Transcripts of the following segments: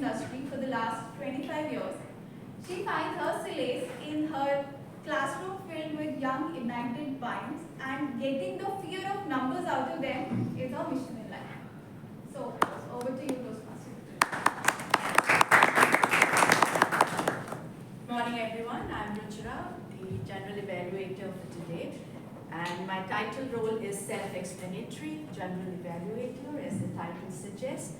industry for the last 25 years. She finds her solace in her classroom filled with young, ignited minds, and getting the fear of numbers out of them is her mission in life. So, over to you, Toastmaster. Good morning, everyone. I'm Ruchira, the General Evaluator for today. And my title role is Self-Explanatory General Evaluator, as the title suggests.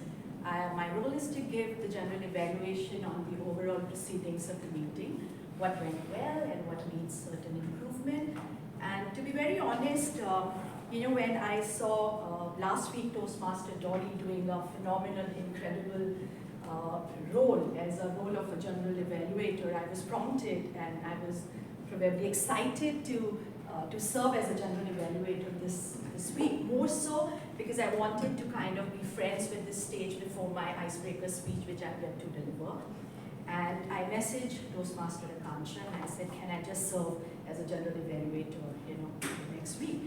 My role is to give the general evaluation on the overall proceedings of the meeting, what went well and what needs certain improvement. And to be very honest, when I saw last week Toastmaster Dolly doing a phenomenal, incredible role as a role of a general evaluator, I was prompted and I was probably excited to serve as a general evaluator this week, more so because I wanted to kind of be friends with this stage before my icebreaker speech, which I'm going to deliver. And I messaged Toastmaster Akansha and I said, can I just serve as a general evaluator, next week?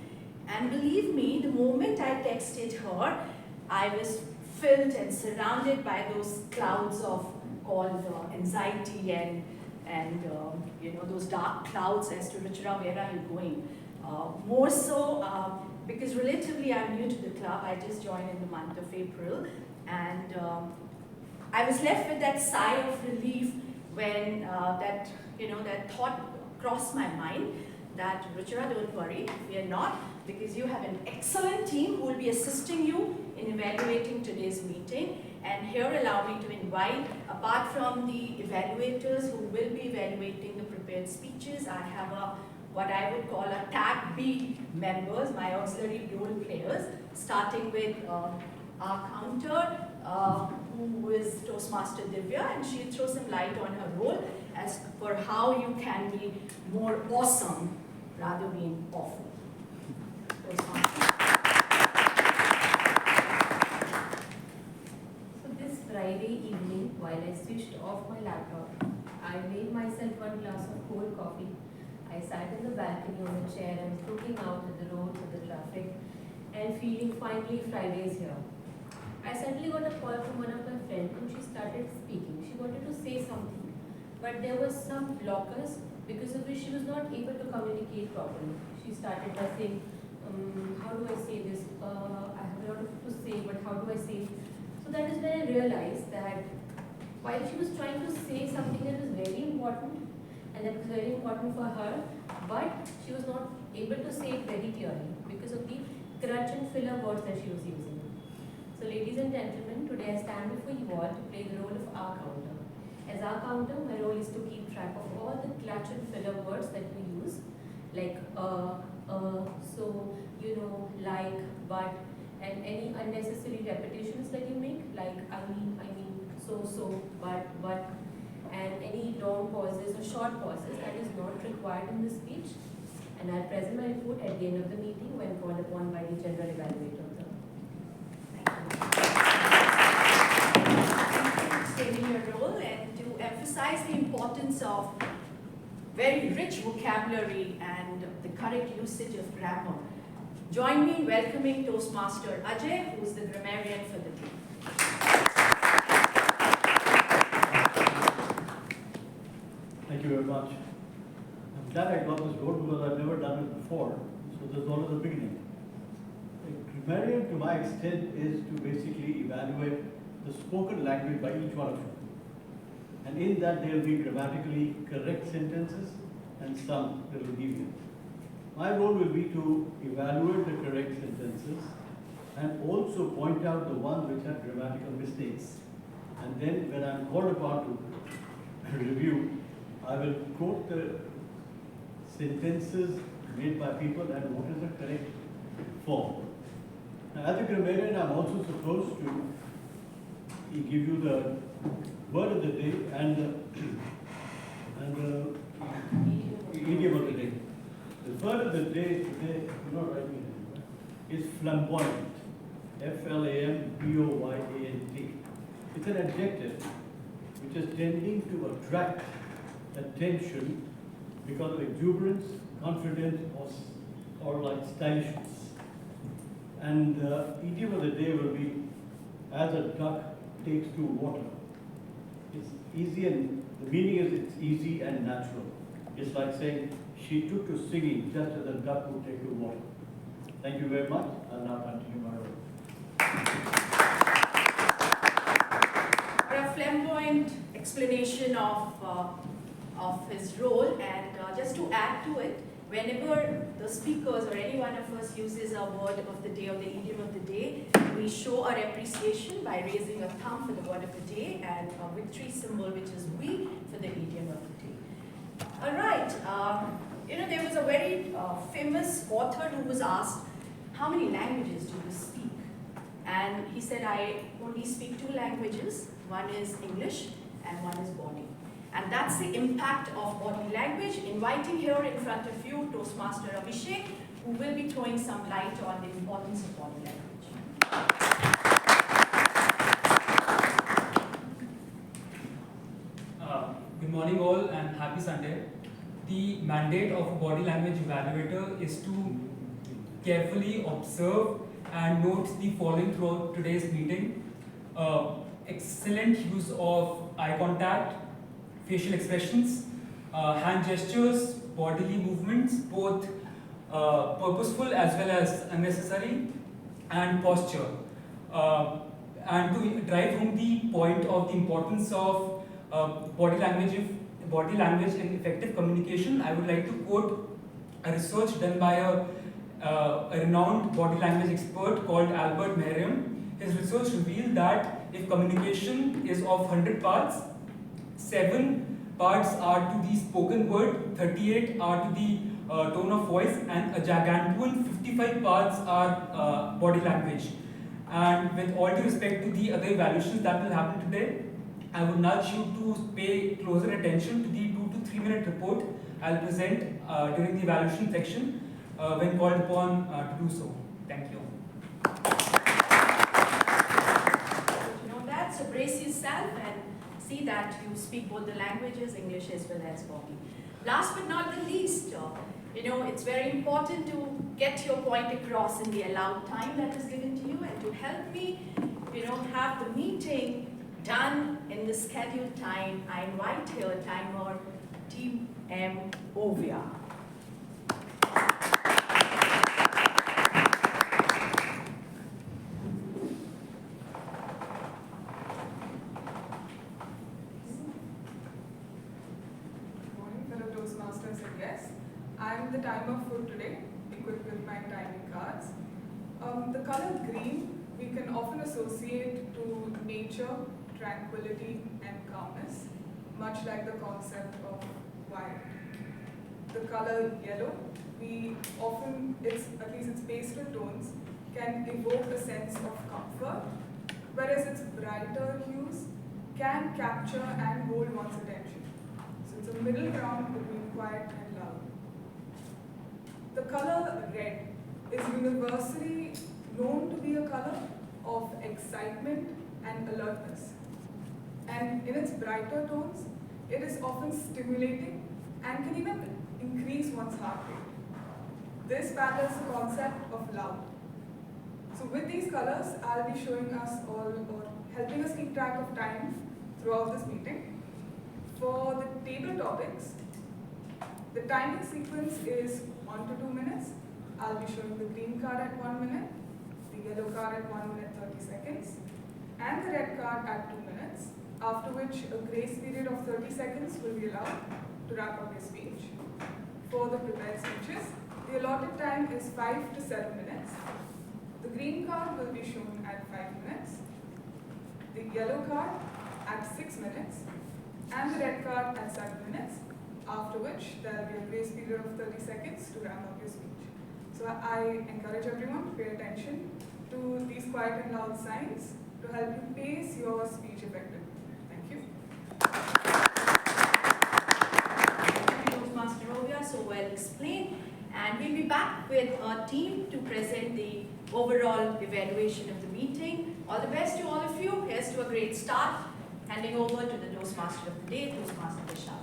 And believe me, the moment I texted her, I was filled and surrounded by those clouds of called anxiety and those dark clouds as to Ruchira, where are you going? More so because relatively I'm new to the club. I just joined in the month of April, and I was left with that sigh of relief when that thought crossed my mind that Ruchira, don't worry, we are not, because you have an excellent team who will be assisting you in evaluating today's meeting. And here allow me to invite, apart from the evaluators who will be evaluating the prepared speeches, I have what I would call a tag B members, my auxiliary role players, starting with our counter, who is Toastmaster Divya, and she'll throw some light on her role as for how you can be more awesome rather being awful. Toastmaster. Friday evening, while I switched off my laptop, I made myself one glass of cold coffee. I sat in the balcony on a chair and was looking out at the roads and the traffic and feeling finally Friday's here. I suddenly got a call from one of my friends and she started speaking. She wanted to say something, but there was some blockers because of which she was not able to communicate properly. She started by saying, how do I say this? I have a lot to say, but how do I say it? So that is when I realized that while she was trying to say something that was very important, and that was very important for her, but she was not able to say it very clearly because of the crutch and filler words that she was using. So ladies and gentlemen, today I stand before you all to play the role of our counter. As our counter, my role is to keep track of all the clutch and filler words that we use, like so, like, but, and any unnecessary repetitions that you make, like I mean, so, but, and any long pauses or short pauses that is not required in the speech. And I'll present my report at the end of the meeting when called upon by the general evaluator. Thank you for stating your role and to emphasize the importance of very rich vocabulary and the correct usage of grammar. Join me in welcoming Toastmaster Ajay, who is the grammarian for the day. Thank you very much. I'm glad I got this role because I've never done it before, so this is all at the beginning. A grammarian, to my extent, is to basically evaluate the spoken language by each one of you. And in that, there will be grammatically correct sentences and some little deviant. My role will be to evaluate the correct sentences and also point out the ones which have grammatical mistakes. And then when I'm called upon to review, I will quote the sentences made by people and what is the correct form. Now, as a grammarian, I'm also supposed to give you the word of the day and the idiom of the day. The word of the day today, you're not writing it anywhere, is flamboyant. F-L-A-M-B-O-Y-A-N-T. It's an adjective which is tending to attract attention because of exuberance, confidence, or like stylishness. And the idiom of the day will be, as a duck takes to water. It's easy, and the meaning is it's easy and natural. It's like saying, she took to singing just as a duck would take to water. Thank you very much. I'll now continue my role. For a flamboyant explanation of his role, and just to add to it, whenever the speakers or any one of us uses a word of the day or the idiom of the day, we show our appreciation by raising a thumb for the word of the day and a victory symbol, which is we, for the idiom of the day. All right, there was a very famous author who was asked, how many languages do you speak? And he said, I only speak 2 languages. One is English and one is body. And that's the impact of body language. Inviting here in front of you Toastmaster Abhishek, who will be throwing some light on the importance of body language. Good morning all and happy Sunday. The mandate of a body language evaluator is to carefully observe and note the following throughout today's meeting. Excellent use of eye contact, facial expressions, hand gestures, bodily movements, both purposeful as well as unnecessary, and posture. And to drive home the point of the importance of body language and effective communication, I would like to quote a research done by a renowned body language expert called Albert Merriam. His research revealed that if communication is of 100 parts, 7 parts are to the spoken word, 38 are to the tone of voice, and a gargantuan 55 parts are body language. And with all due respect to the other evaluations that will happen today, I would nudge you to pay closer attention to the 2 to 3 minute report I'll present during the evaluation section when called upon to do so. Thank you. So brace yourself and see that you speak both the languages, English as well as body. Last but not the least, it's very important to get your point across in the allowed time that is given to you, and to help me, have the meeting done in the scheduled time, I invite here timer Team M. Ovia. Toastmasters and guests. I'm the timer for today, equipped with my timing cards. The color green we can often associate to nature, tranquility, and calmness, much like the concept of white. The color yellow, at least its pastel tones, can evoke a sense of comfort, whereas its brighter hues can capture and hold one's attention. So it's a middle ground between quiet and loud. The color red is universally known to be a color of excitement and alertness. And in its brighter tones, it is often stimulating and can even increase one's heart rate. This parallels the concept of loud. So with these colors, I'll be showing us all, or helping us keep track of time throughout this meeting. For the table topics, the timing sequence is 1 to 2 minutes. I'll be showing the green card at 1 minute, the yellow card at 1 minute 30 seconds, and the red card at 2 minutes, after which a grace period of 30 seconds will be allowed to wrap up your speech. For the prepared speeches, the allotted time is 5 to 7 minutes. The green card will be shown at 5 minutes, the yellow card at 6 minutes, and the red card at 7 minutes, after which there will be a grace period of 30 seconds to wrap up your speech. So I encourage everyone to pay attention to these quiet and loud signs to help you pace your speech effectively. Thank you. Thank you, Master Ovia, so well explained. And we'll be back with our team to present the overall evaluation of the meeting. All the best to all of you. Here's to a great start. Handing over to the Toastmaster of the day, Toastmaster Vishal.